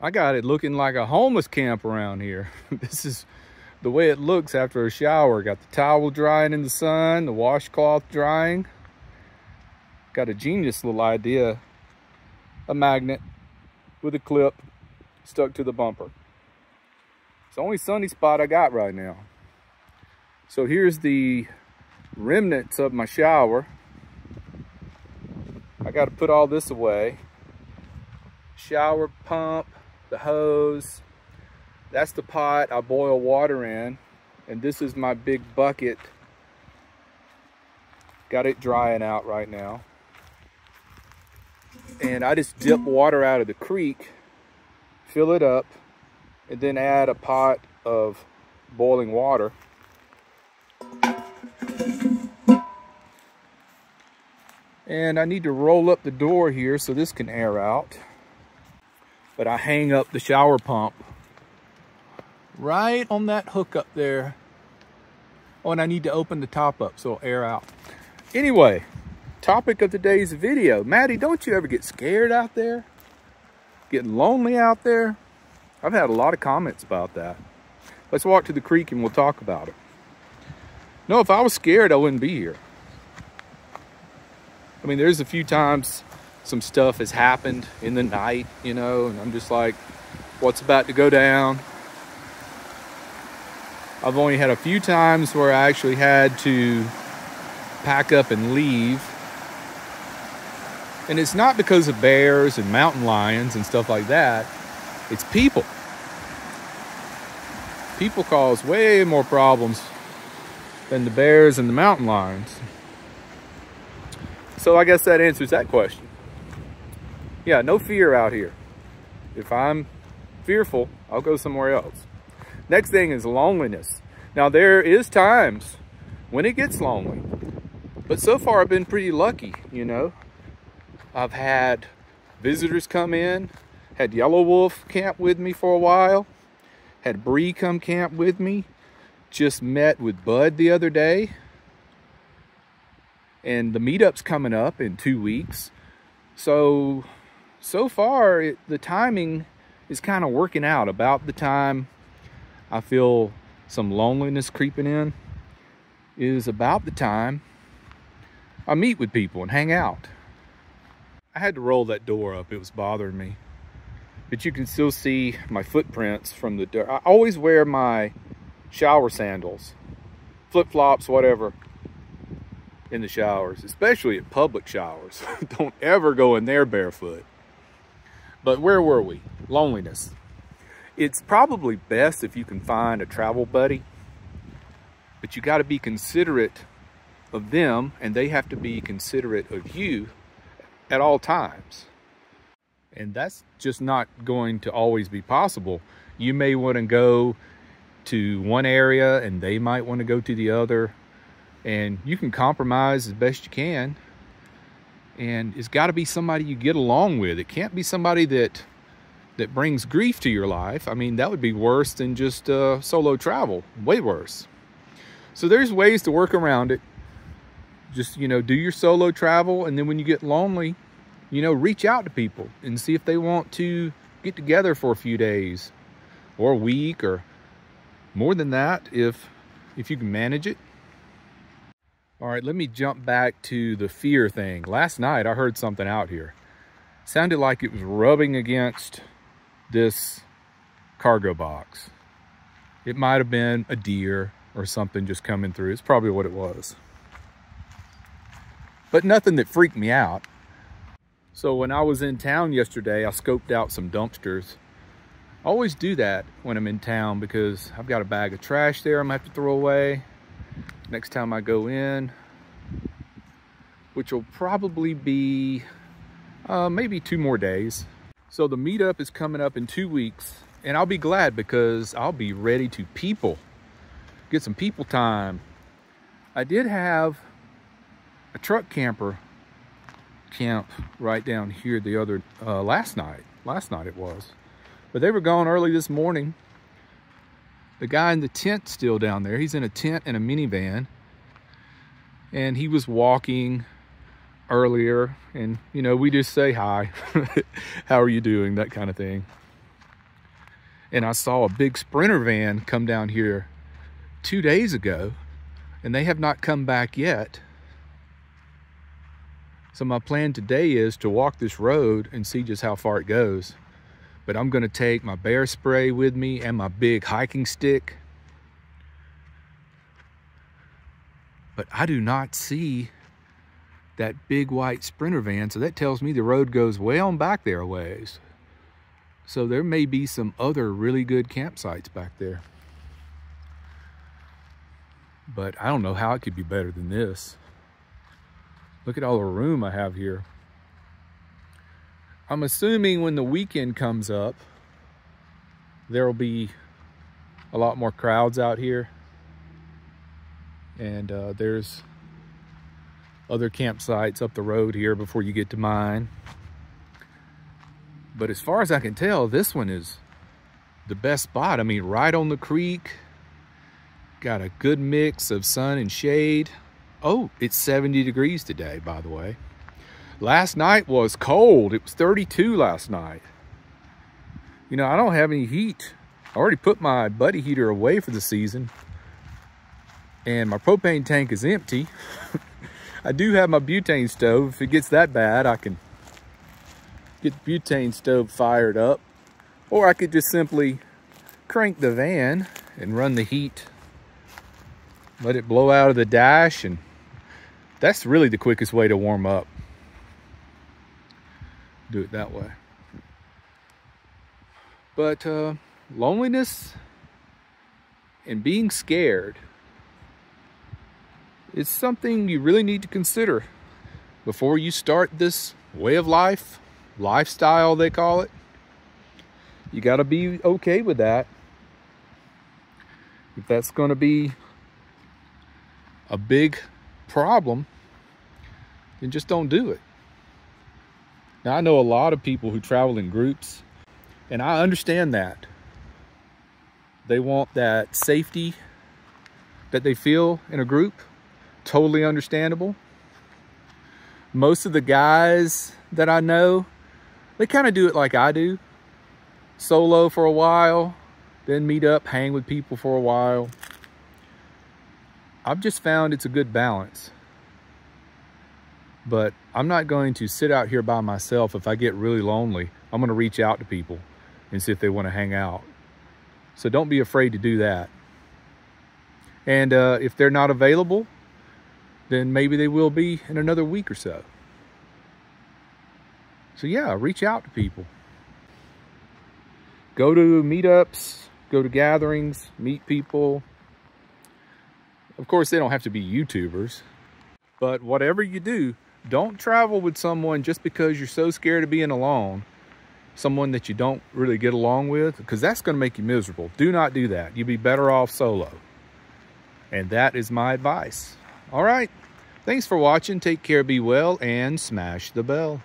I got it looking like a homeless camp around here. This is the way it looks after a shower. Got the towel drying in the sun, the washcloth drying. Got a genius little idea. A magnet with a clip stuck to the bumper. It's the only sunny spot I got right now. So here's the remnants of my shower. I got to put all this away. Shower pump, the hose, that's the pot I boil water in, and this is my big bucket. Got it drying out right now. And I just dip water out of the creek, fill it up, and then add a pot of boiling water. And I need to roll up the door here so this can air out. But I hang up the shower pump right on that hook up there. Oh, and I need to open the top up so it'll air out. Anyway, topic of today's video. Maddie, don't you ever get scared out there? Getting lonely out there? I've had a lot of comments about that. Let's walk to the creek and we'll talk about it. No, if I was scared, I wouldn't be here. I mean, there's a few times some stuff has happened in the night, you know, and I'm just like, what's about to go down? I've only had a few times where I actually had to pack up and leave. And it's not because of bears and mountain lions and stuff like that. It's people. People cause way more problems than the bears and the mountain lions. So I guess that answers that question. Yeah, no fear out here. If I'm fearful, I'll go somewhere else. Next thing is loneliness. Now there is times when it gets lonely, but so far I've been pretty lucky, you know. I've had visitors come in, had Yellow Wolf camp with me for a while, had Bree come camp with me, just met with Bud the other day, and the meetup's coming up in 2 weeks. So far, the timing is kind of working out. About the time I feel some loneliness creeping in is about the time I meet with people and hang out. I had to roll that door up. It was bothering me. But you can still see my footprints from the door. I always wear my shower sandals, flip-flops, whatever, in the showers, especially at public showers. Don't ever go in there barefoot. But where were we? Loneliness. It's probably best if you can find a travel buddy, but you got to be considerate of them, and they have to be considerate of you at all times. And that's just not going to always be possible. You may want to go to one area and they might want to go to the other, and you can compromise as best you can. And it's got to be somebody you get along with. It can't be somebody that brings grief to your life. I mean, that would be worse than just solo travel. Way worse. So there's ways to work around it. Just, you know, do your solo travel, and then when you get lonely, you know, reach out to people and see if they want to get together for a few days or a week or more than that, if you can manage it. All right, let me jump back to the fear thing. Last night, I heard something out here. Sounded like it was rubbing against this cargo box. It might have been a deer or something just coming through. It's probably what it was. But nothing that freaked me out. So when I was in town yesterday, I scoped out some dumpsters. I always do that when I'm in town because I've got a bag of trash there I'm gonna have to throw away next time I go in, which will probably be maybe 2 more days. So the meetup is coming up in 2 weeks, and I'll be glad because I'll be ready to get some people time. I did have a truck camper camp right down here the other last night it was, but they were gone early this morning. The guy in the tent's still down there. He's in a tent and a minivan, and he was walking earlier, and you know, we just say hi. How are you doing, that kind of thing. And I saw a big Sprinter van come down here 2 days ago, and they have not come back yet. So my plan today is to walk this road and see just how far it goes. But I'm gonna take my bear spray with me and my big hiking stick. But I do not see that big white Sprinter van, so that tells me the road goes way on back there a ways. So there may be some other really good campsites back there. But I don't know how it could be better than this. Look at all the room I have here. I'm assuming when the weekend comes up, there will be a lot more crowds out here. And there's other campsites up the road here before you get to mine. But as far as I can tell, this one is the best spot. I mean, right on the creek. Got a good mix of sun and shade. Oh, it's 70 degrees today, by the way. Last night was cold. It was 32 last night. You know, I don't have any heat. I already put my buddy heater away for the season. And my propane tank is empty. I do have my butane stove. If it gets that bad, I can get the butane stove fired up. Or I could just simply crank the van and run the heat. Let it blow out of the dash, and that's really the quickest way to warm up. Do it that way. But loneliness and being scared, it's something you really need to consider before you start this way of life, lifestyle they call it. You got to be okay with that. If that's going to be a big problem, then just don't do it. Now, I know a lot of people who travel in groups, and I understand that. They want that safety that they feel in a group. Totally understandable. Most of the guys that I know, they kind of do it like I do. Solo for a while, then meet up, hang with people for a while. I've just found it's a good balance. But I'm not going to sit out here by myself. If I get really lonely, I'm going to reach out to people and see if they want to hang out. So don't be afraid to do that. And if they're not available, then maybe they will be in another week or so. So yeah, reach out to people. Go to meetups, go to gatherings, meet people. Of course, they don't have to be YouTubers. But whatever you do, don't travel with someone just because you're so scared of being alone. Someone that you don't really get along with, because that's going to make you miserable. Do not do that. You'd be better off solo. And that is my advice. All right. Thanks for watching. Take care, be well, and smash the bell.